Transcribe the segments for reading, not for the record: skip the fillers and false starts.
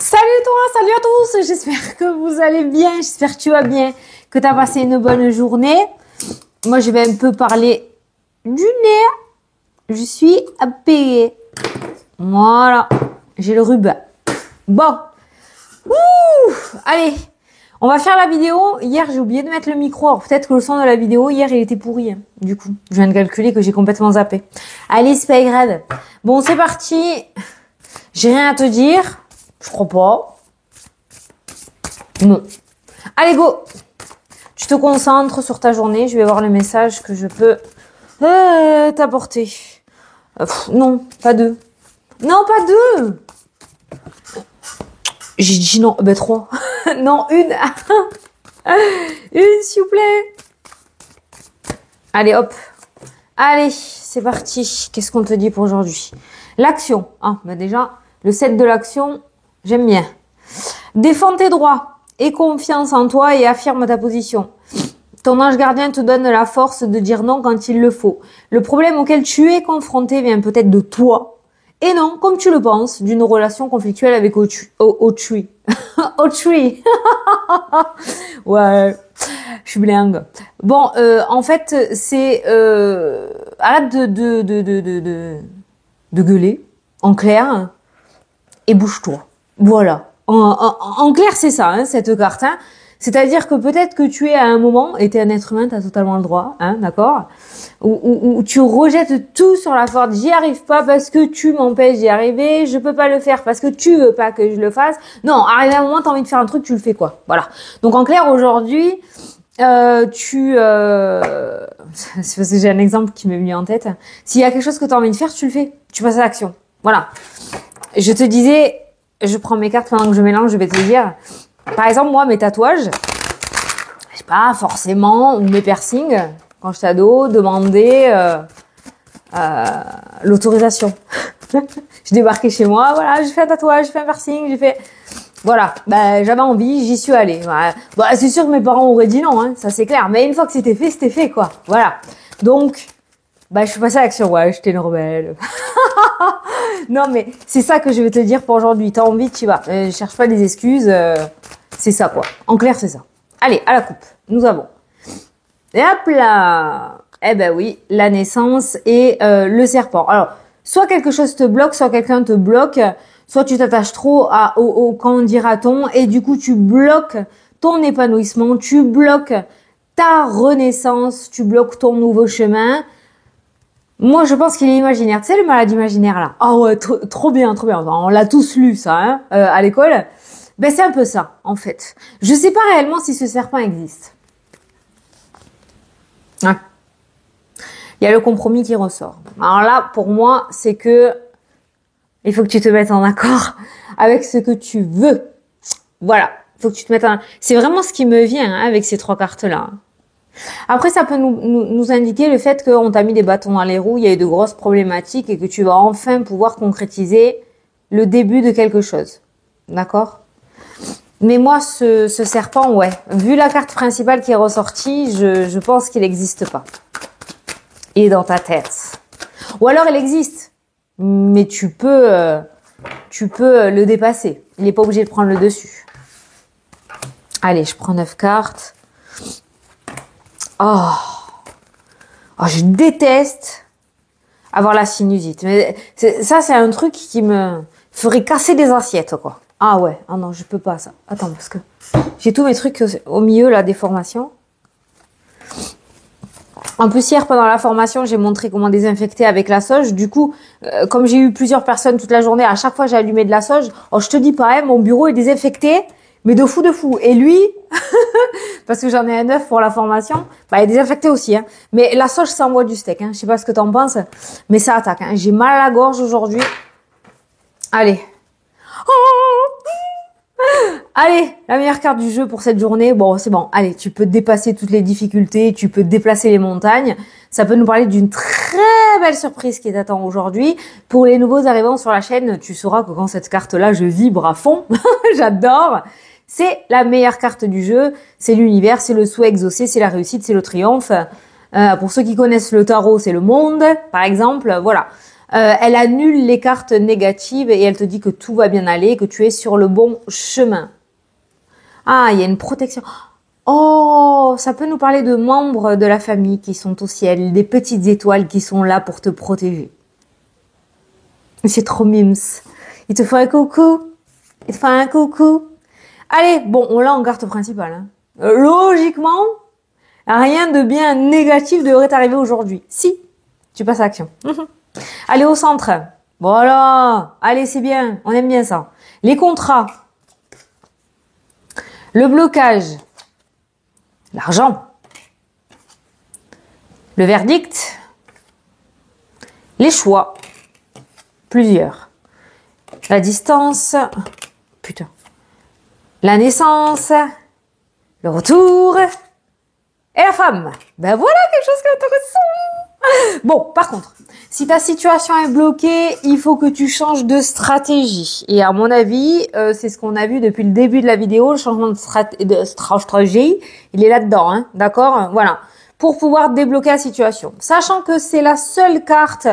Salut toi, salut à tous, j'espère que vous allez bien, j'espère que tu vas bien, que tu as passé une bonne journée. Moi je vais un peu parler du nez, je suis appayée. Voilà, j'ai le ruban. Bon, allez, on va faire la vidéo. Hier j'ai oublié de mettre le micro, alors peut-être que le son de la vidéo, hier il était pourri. Du coup, je viens de calculer que j'ai complètement zappé. Allez, c'est pas grave. Bon, c'est parti, j'ai rien à te dire. Je crois pas. Non. Allez, go. Tu te concentres sur ta journée. Je vais voir le message que je peux t'apporter. Non, pas deux. Non, pas deux. J'ai dit non. Ben, trois. Non, une. Une, s'il vous plaît. Allez, hop. Allez, c'est parti. Qu'est-ce qu'on te dit pour aujourd'hui? L'action. Ah, ben déjà, le set de l'action... J'aime bien. Défends tes droits, aie confiance en toi et affirme ta position. Ton ange gardien te donne la force de dire non quand il le faut. Le problème auquel tu es confronté vient peut-être de toi et non, comme tu le penses, d'une relation conflictuelle avec autrui. Autrui. Ouais, je suis blingue. Bon, en fait, c'est arrête de gueuler en clair et bouge-toi. Voilà. En clair, c'est ça, hein, cette carte. Hein. C'est-à-dire que peut-être que tu es à un moment, et t'es un être humain, t'as totalement le droit, hein, d'accord, où tu rejettes tout sur la porte. J'y arrive pas parce que tu m'empêches d'y arriver. Je peux pas le faire parce que tu veux pas que je le fasse. Non, arrivé à un moment, t'as envie de faire un truc, tu le fais quoi. Voilà. Donc en clair, aujourd'hui, c'est parce que j'ai un exemple qui m'est venu en tête. S'il y a quelque chose que t'as envie de faire, tu le fais. Tu passes à l'action. Voilà. Je te disais, je prends mes cartes pendant que je mélange, je vais te dire. Par exemple, moi, mes tatouages, je sais pas, forcément, ou mes piercings, quand j'étais ado, demander l'autorisation. Je débarquais chez moi, voilà, j'ai fait un tatouage, j'ai fait un piercing, j'ai fait... Voilà, bah, j'avais envie, j'y suis allée. Voilà. Bah, c'est sûr que mes parents auraient dit non, hein, ça c'est clair. Mais une fois que c'était fait, quoi. Voilà. Donc, bah, je suis passée à l'action, ouais, j'étais une rebelle. Non, mais c'est ça que je vais te dire pour aujourd'hui. T'as envie, tu vas. Cherche pas des excuses. C'est ça, quoi. En clair, c'est ça. Allez, à la coupe. Nous avons. Et hop là. Eh ben oui, la naissance et le serpent. Alors, soit quelque chose te bloque, soit quelqu'un te bloque, soit tu t'attaches trop au quand dira-t-on et du coup tu bloques ton épanouissement, tu bloques ta renaissance, tu bloques ton nouveau chemin. Moi, je pense qu'il est imaginaire. Tu sais, le malade imaginaire, là. Ah ouais, trop bien, trop bien. On l'a tous lu, ça, hein, à l'école. Ben, c'est un peu ça, en fait. Je sais pas réellement si ce serpent existe. Hein. Il y a le compromis qui ressort. Alors là, pour moi, c'est que il faut que tu te mettes en accord avec ce que tu veux. Voilà. Il faut que tu te mettes en... C'est vraiment ce qui me vient, hein, avec ces trois cartes-là. Après, ça peut nous indiquer le fait qu'on t'a mis des bâtons dans les roues, il y a eu de grosses problématiques et que tu vas enfin pouvoir concrétiser le début de quelque chose. D'accord? Mais moi, ce serpent, ouais, vu la carte principale qui est ressortie, je pense qu'il n'existe pas. Il est dans ta tête. Ou alors il existe, mais tu peux le dépasser. Il n'est pas obligé de prendre le dessus. Allez, je prends 9 cartes. Oh, je déteste avoir la sinusite. Mais ça, c'est un truc qui me ferait casser des assiettes, quoi. Ah ouais, ah non, je peux pas ça. Attends, parce que j'ai tous mes trucs au milieu, là, des formations. En plus, hier, pendant la formation, j'ai montré comment désinfecter avec la sauge. Du coup, comme j'ai eu plusieurs personnes toute la journée, à chaque fois, j'ai allumé de la sauge. Oh, je te dis pas, hein, mon bureau est désinfecté. Mais de fou. Et lui, parce que j'en ai un œuf pour la formation, bah, il est désinfecté aussi, hein. Mais la sauge, ça envoie du steak, hein. Je sais pas ce que t'en penses, mais ça attaque, hein. J'ai mal à la gorge aujourd'hui. Allez. Allez, la meilleure carte du jeu pour cette journée. Bon, c'est bon. Allez, tu peux dépasser toutes les difficultés, tu peux déplacer les montagnes. Ça peut nous parler d'une très belle surprise qui t'attend aujourd'hui. Pour les nouveaux arrivants sur la chaîne, tu sauras que quand cette carte-là, je vibre à fond. J'adore. C'est la meilleure carte du jeu, c'est l'univers, c'est le souhait exaucé, c'est la réussite, c'est le triomphe. Pour ceux qui connaissent le tarot, c'est le monde, par exemple. Voilà. Elle annule les cartes négatives et elle te dit que tout va bien aller, que tu es sur le bon chemin. Ah, il y a une protection. Oh, ça peut nous parler de membres de la famille qui sont au ciel, des petites étoiles qui sont là pour te protéger. C'est trop mimes. Il te fait un coucou. Il te fait un coucou. Allez, bon, on l'a en carte principale. Hein. Logiquement, rien de bien négatif devrait t'arriver aujourd'hui. Si, tu passes à l'action. Allez au centre. Voilà. Allez, c'est bien. On aime bien ça. Les contrats. Le blocage. L'argent. Le verdict. Les choix. Plusieurs. La distance. Putain. La naissance. Le retour. Et la femme. Ben voilà quelque chose qui est intéressant. Bon, par contre, si ta situation est bloquée, il faut que tu changes de stratégie. Et à mon avis, c'est ce qu'on a vu depuis le début de la vidéo, le changement de stratégie, il est là-dedans, hein, d'accord? Voilà, pour pouvoir débloquer la situation. Sachant que c'est la seule carte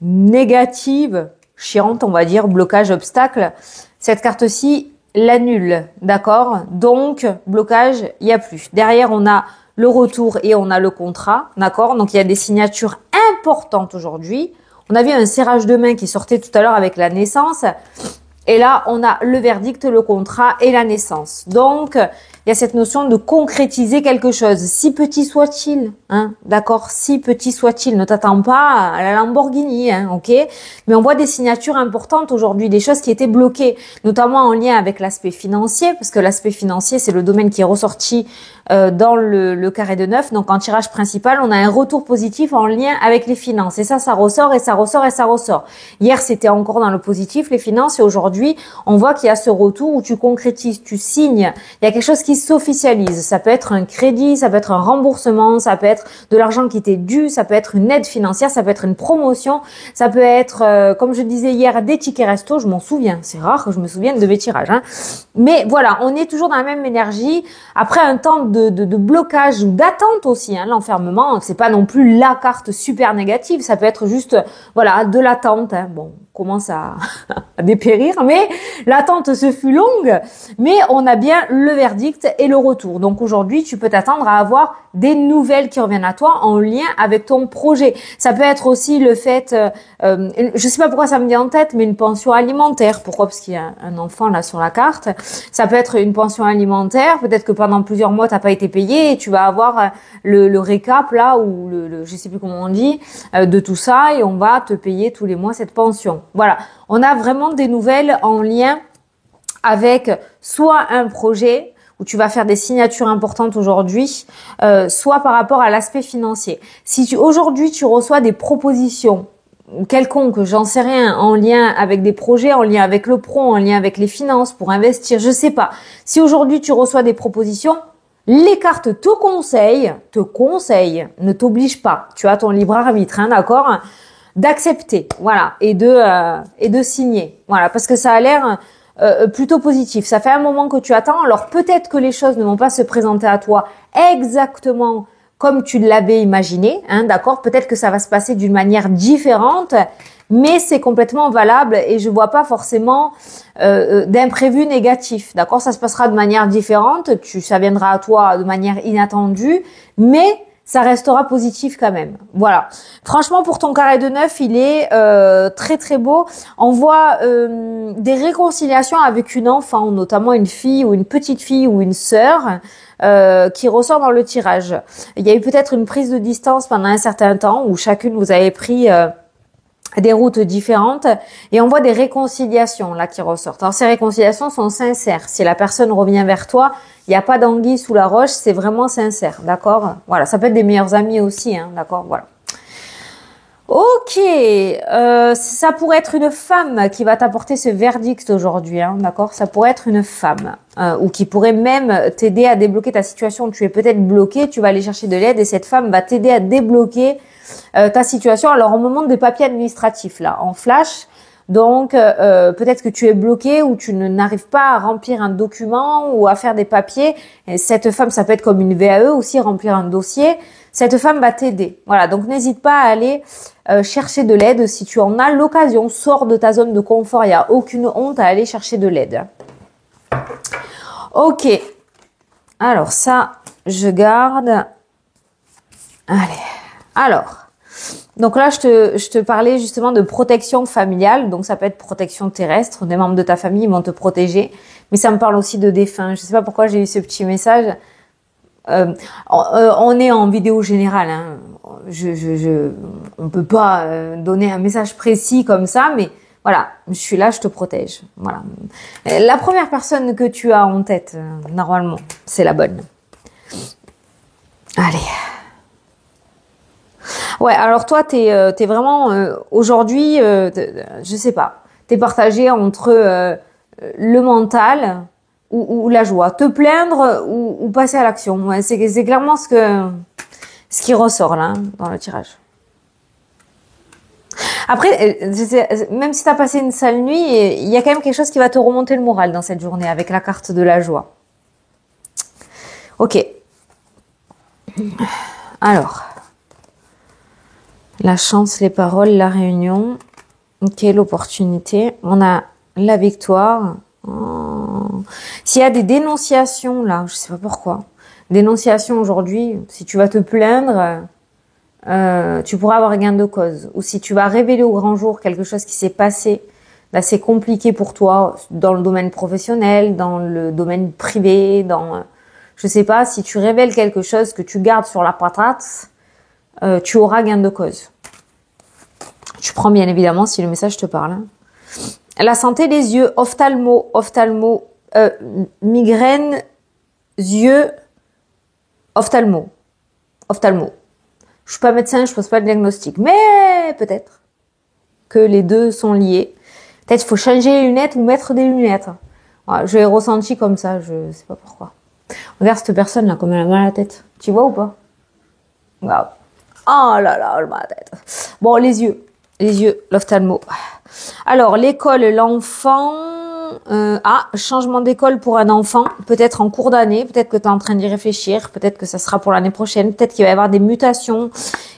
négative, chiante, on va dire, blocage, obstacle, cette carte-ci l'annule, d'accord? Donc, blocage, il n'y a plus. Derrière, on a le retour et on a le contrat, d'accord? Donc, il y a des signatures importantes aujourd'hui. On a vu un serrage de main qui sortait tout à l'heure avec la naissance. Et là, on a le verdict, le contrat et la naissance. Donc, il y a cette notion de concrétiser quelque chose, si petit soit-il, hein, d'accord, si petit soit-il. Ne t'attends pas à la Lamborghini, hein, ok. Mais on voit des signatures importantes aujourd'hui, des choses qui étaient bloquées, notamment en lien avec l'aspect financier, parce que l'aspect financier, c'est le domaine qui est ressorti dans le carré de 9. Donc, en tirage principal, on a un retour positif en lien avec les finances. Et ça ressort, et ça ressort, et ça ressort. Hier, c'était encore dans le positif, les finances, et aujourd'hui, on voit qu'il y a ce retour où tu concrétises, tu signes. Il y a quelque chose qui s'officialise. Ça peut être un crédit, ça peut être un remboursement, ça peut être de l'argent qui t'est dû, ça peut être une aide financière, ça peut être une promotion, ça peut être, comme je disais hier, des tickets resto. Je m'en souviens. C'est rare que je me souvienne de mes tirages, hein. Mais voilà, on est toujours dans la même énergie. Après un temps de blocage ou d'attente aussi, hein, l'enfermement, c'est pas non plus la carte super négative. Ça peut être juste, voilà, de l'attente, hein. Bon, on commence à dépérir, mais l'attente se fut longue, mais on a bien le verdict et le retour. Donc aujourd'hui, tu peux t'attendre à avoir des nouvelles qui reviennent à toi en lien avec ton projet. Ça peut être aussi le fait, je sais pas pourquoi ça me dit en tête, mais une pension alimentaire. Pourquoi? Parce qu'il y a un enfant là sur la carte. Ça peut être une pension alimentaire. Peut-être que pendant plusieurs mois, t'as pas été payé et tu vas avoir le récap là, ou je sais plus comment on dit, de tout ça, et on va te payer tous les mois cette pension. Voilà. On a vraiment des nouvelles en lien avec soit un projet où tu vas faire des signatures importantes aujourd'hui, soit par rapport à l'aspect financier. Si aujourd'hui tu reçois des propositions quelconques, j'en sais rien, en lien avec des projets, en lien avec le pro, en lien avec les finances, pour investir, je sais pas. Si aujourd'hui tu reçois des propositions, les cartes te conseillent, ne t'obligent pas. Tu as ton libre arbitre, hein, d'accord, d'accepter, voilà, et de signer, voilà, parce que ça a l'air plutôt positif. Ça fait un moment que tu attends. Alors peut-être que les choses ne vont pas se présenter à toi exactement comme tu l'avais imaginé, hein, d'accord. Peut-être que ça va se passer d'une manière différente, mais c'est complètement valable et je vois pas forcément d'imprévu négatif, d'accord. Ça se passera de manière différente. Ça viendra à toi de manière inattendue, mais ça restera positif quand même. Voilà. Franchement, pour ton carré de 9, il est très très beau. On voit des réconciliations avec une enfant, notamment une fille ou une petite fille ou une sœur qui ressort dans le tirage. Il y a eu peut-être une prise de distance pendant un certain temps où chacune vous avez pris des routes différentes et on voit des réconciliations là qui ressortent. Alors ces réconciliations sont sincères. Si la personne revient vers toi, il n'y a pas d'anguille sous la roche, c'est vraiment sincère, d'accord? Voilà, ça peut être des meilleurs amis aussi, hein, d'accord? Voilà. Ok, ça pourrait être une femme qui va t'apporter ce verdict aujourd'hui, hein, d'accord? Ça pourrait être une femme ou qui pourrait même t'aider à débloquer ta situation. Tu es peut-être bloqué, tu vas aller chercher de l'aide et cette femme va t'aider à débloquer ta situation. Alors au moment des papiers administratifs là, en flash, donc peut-être que tu es bloqué ou tu n'arrives pas à remplir un document ou à faire des papiers. Et cette femme, ça peut être comme une VAE aussi, remplir un dossier. Cette femme va t'aider. Voilà, donc n'hésite pas à aller chercher de l'aide si tu en as l'occasion. Sors de ta zone de confort, il n'y a aucune honte à aller chercher de l'aide. Ok, alors ça, je garde. Allez, alors, donc là, je te parlais justement de protection familiale. Donc ça peut être protection terrestre, des membres de ta famille vont te protéger. Mais ça me parle aussi de défunts. Je sais pas pourquoi j'ai eu ce petit message. On est en vidéo générale, hein. On peut pas donner un message précis comme ça, mais voilà, je suis là, je te protège. Voilà. La première personne que tu as en tête, normalement, c'est la bonne. Allez. Ouais, alors toi, t'es vraiment aujourd'hui, je sais pas, t'es partagé entre le mental ou la joie, te plaindre ou passer à l'action. Ouais, c'est clairement ce qui ressort là, hein, dans le tirage. Après, même si t'as passé une sale nuit, il y a quand même quelque chose qui va te remonter le moral dans cette journée avec la carte de la joie. Ok. Alors, la chance, les paroles, la réunion. Ok, l'opportunité. On a la victoire. Oh. S'il y a des dénonciations là, je sais pas pourquoi. Dénonciations aujourd'hui, si tu vas te plaindre, tu pourras avoir gain de cause. Ou si tu vas révéler au grand jour quelque chose qui s'est passé d'assez compliqué pour toi dans le domaine professionnel, dans le domaine privé, je sais pas, si tu révèles quelque chose que tu gardes sur la patate, tu auras gain de cause. Tu prends bien évidemment si le message te parle. Hein. La santé des yeux, ophtalmo, migraine, yeux, ophtalmo. Je suis pas médecin, je pose pas de diagnostic, mais peut-être que les deux sont liés. Peut-être qu'il faut changer les lunettes ou mettre des lunettes. Voilà, je l'ai ressenti comme ça, je sais pas pourquoi. Regarde cette personne là, comme elle a mal à la tête. Tu vois ou pas? Waouh. Oh là là, elle a mal à la tête. Bon, les yeux, l'ophtalmo. Alors, l'école, l'enfant. Changement d'école pour un enfant, peut-être en cours d'année, peut-être que tu es en train d'y réfléchir, peut-être que ça sera pour l'année prochaine, peut-être qu'il va y avoir des mutations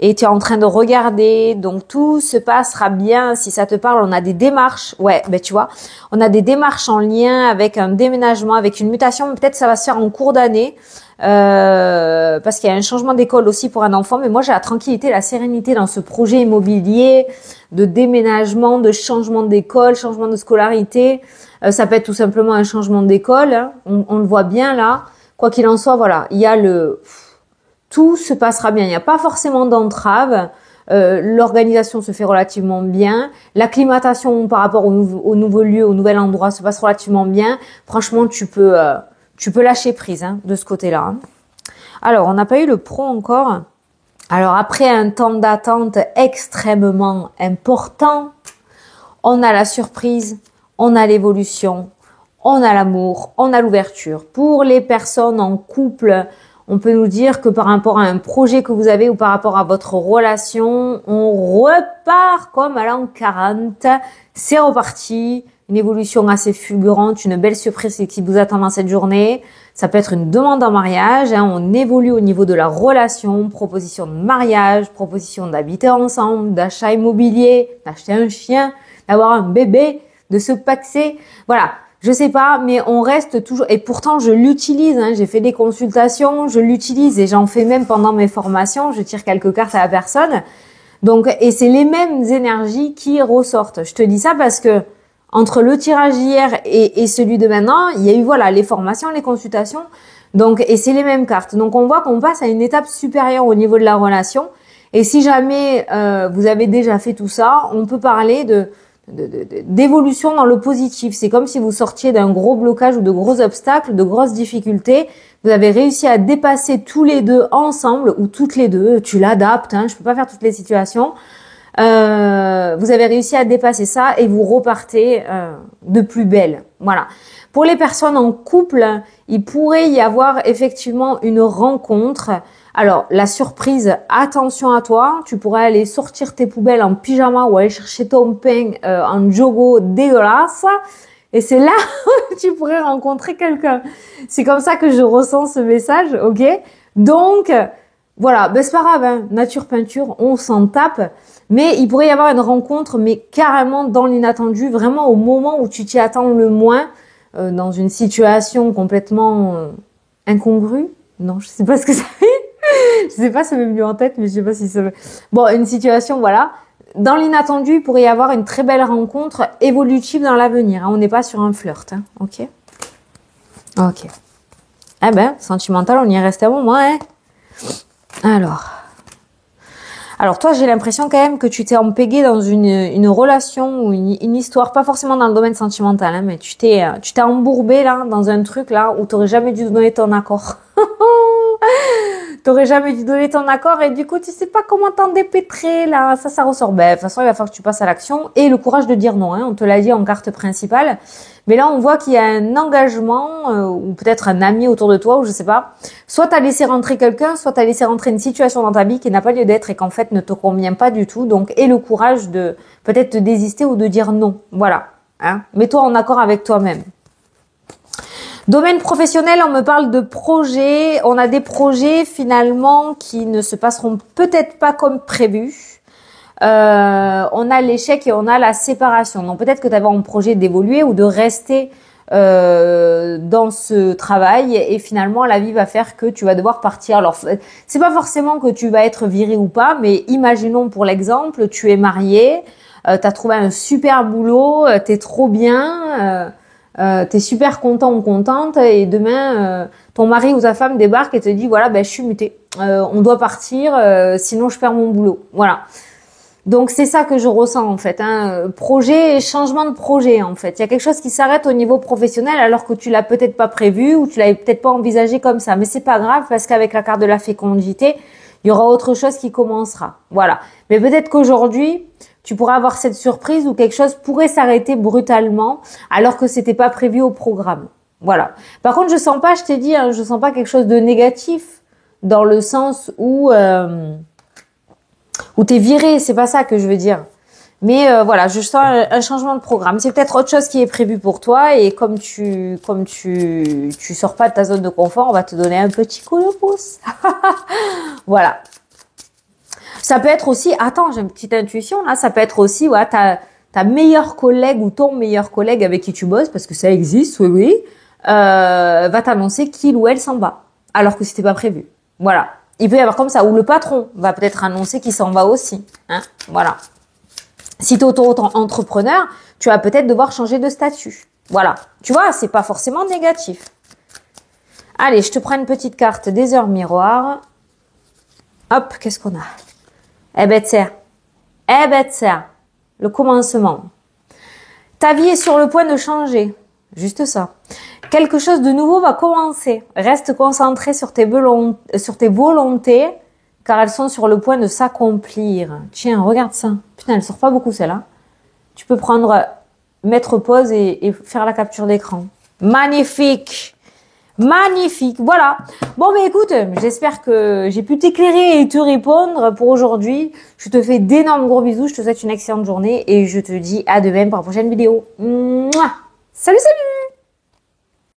et tu es en train de regarder, donc tout se passera bien. Si ça te parle, on a des démarches, tu vois, on a des démarches en lien avec un déménagement, avec une mutation, peut-être ça va se faire en cours d'année, parce qu'il y a un changement d'école aussi pour un enfant, mais moi j'ai la tranquillité, la sérénité dans ce projet immobilier de déménagement, de changement d'école, changement de scolarité. Ça peut être tout simplement un changement d'école, hein. On le voit bien là. Quoi qu'il en soit, voilà, il y a tout se passera bien. Il n'y a pas forcément d'entrave. L'organisation se fait relativement bien. L'acclimatation par rapport au nouveau lieu, au nouvel endroit se passe relativement bien. Franchement, tu peux lâcher prise hein, de ce côté-là. Hein. Alors, on n'a pas eu le pro encore. Alors, après un temps d'attente extrêmement important, on a la surprise. On a l'évolution, on a l'amour, on a l'ouverture. Pour les personnes en couple, on peut nous dire que par rapport à un projet que vous avez ou par rapport à votre relation, on repart comme à l'an 40. C'est reparti. Une évolution assez fulgurante, une belle surprise qui vous attend dans cette journée. Ça peut être une demande en mariage. Hein. On évolue au niveau de la relation, proposition de mariage, proposition d'habiter ensemble, d'achat immobilier, d'acheter un chien, d'avoir un bébé, de se paxer, voilà, je sais pas, mais on reste toujours, et pourtant je l'utilise, hein, j'ai fait des consultations, je l'utilise et j'en fais même pendant mes formations, je tire quelques cartes à la personne, donc, et c'est les mêmes énergies qui ressortent. Je te dis ça parce que entre le tirage hier et celui de maintenant, il y a eu, voilà, les formations, les consultations, donc, et c'est les mêmes cartes. Donc, on voit qu'on passe à une étape supérieure au niveau de la relation, et si jamais vous avez déjà fait tout ça, on peut parler d'évolution dans le positif. C'est comme si vous sortiez d'un gros blocage ou de gros obstacles, de grosses difficultés. Vous avez réussi à dépasser tous les deux ensemble ou toutes les deux. Tu l'adaptes, hein, je peux pas faire toutes les situations. Vous avez réussi à dépasser ça et vous repartez de plus belle. Voilà. Pour les personnes en couple, il pourrait y avoir effectivement une rencontre. Alors, la surprise, attention à toi, tu pourrais aller sortir tes poubelles en pyjama ou aller chercher ton pain en jogo dégueulasse et c'est là où tu pourrais rencontrer quelqu'un. C'est comme ça que je ressens ce message, ok? Donc, Voilà, ben c'est pas grave, hein. Nature peinture, on s'en tape. Mais il pourrait y avoir une rencontre, mais carrément dans l'inattendu, vraiment au moment où tu t'y attends le moins, dans une situation complètement incongrue. Non, je sais pas ce que ça fait. Je sais pas, ça m'est venu en tête, mais je sais pas si ça veut. Bon, une situation, voilà. Dans l'inattendu, il pourrait y avoir une très belle rencontre évolutive dans l'avenir. Hein. On n'est pas sur un flirt, hein. Ok. Ok. Eh ben, sentimental, on y est resté un moment, hein. Alors toi, j'ai l'impression quand même que tu t'es empégué dans une relation ou une histoire, pas forcément dans le domaine sentimental, hein, mais tu t'es embourbé là dans un truc là où t'aurais jamais dû donner ton accord. T'aurais jamais dû donner ton accord et du coup, tu sais pas comment t'en dépêtrer là. Ça ressort. Ben, de toute façon, il va falloir que tu passes à l'action et le courage de dire non. Hein. On te l'a dit en carte principale. Mais là, on voit qu'il y a un engagement ou peut-être un ami autour de toi ou je sais pas. Soit t'as laissé rentrer quelqu'un, soit t'as laissé rentrer une situation dans ta vie qui n'a pas lieu d'être et qu'en fait ne te convient pas du tout. Donc, aie le courage de peut-être te désister ou de dire non. Voilà. Hein. Mets-toi en accord avec toi-même. Domaine professionnel, on me parle de projets. On a des projets finalement qui ne se passeront peut-être pas comme prévu. On a l'échec et on a la séparation. Donc peut-être que tu avais un projet d'évoluer ou de rester dans ce travail et finalement la vie va faire que tu vas devoir partir. Alors c'est pas forcément que tu vas être viré ou pas, mais imaginons pour l'exemple, tu es marié, tu as trouvé un super boulot, t'es trop bien. T'es super content ou contente et demain ton mari ou ta femme débarque et te dit voilà ben je suis mutée, on doit partir sinon je perds mon boulot. Voilà. Donc c'est ça que je ressens en fait, hein. Projet, changement de projet en fait. Il y a quelque chose qui s'arrête au niveau professionnel alors que tu l'as peut-être pas prévu ou tu l'avais peut-être pas envisagé comme ça, mais c'est pas grave parce qu'avec la carte de la fécondité, il y aura autre chose qui commencera. Voilà. Mais peut-être qu'aujourd'hui tu pourras avoir cette surprise où quelque chose pourrait s'arrêter brutalement alors que c'était pas prévu au programme. Voilà. Par contre, je sens pas, je t'ai dit, hein, je sens pas quelque chose de négatif dans le sens où t'es viré. C'est pas ça que je veux dire. Mais voilà, je sens un changement de programme. C'est peut-être autre chose qui est prévu pour toi et comme tu sors pas de ta zone de confort, on va te donner un petit coup de pouce. Voilà. Ça peut être aussi, attends, j'ai une petite intuition là, ça peut être aussi, ouais, ta meilleure collègue ou ton meilleur collègue avec qui tu bosses, parce que ça existe, oui, va t'annoncer qu'il ou elle s'en va, alors que c'était pas prévu. Voilà. Il peut y avoir comme ça, ou le patron va peut-être annoncer qu'il s'en va aussi, hein, voilà. Si tu es auto-entrepreneur, tu vas peut-être devoir changer de statut. Voilà. Tu vois, c'est pas forcément négatif. Allez, je te prends une petite carte des heures miroirs. Hop, qu'est-ce qu'on a? Eh ben tiens, le commencement. Ta vie est sur le point de changer, juste ça. Quelque chose de nouveau va commencer. Reste concentré sur tes volontés, car elles sont sur le point de s'accomplir. Tiens, regarde ça. Putain, elle sort pas beaucoup celle-là. Tu peux mettre pause et faire la capture d'écran. Magnifique! Magnifique, voilà. Bon, mais écoute, j'espère que j'ai pu t'éclairer et te répondre pour aujourd'hui. Je te fais d'énormes gros bisous, je te souhaite une excellente journée et je te dis à demain pour la prochaine vidéo. Mouah. Salut, salut!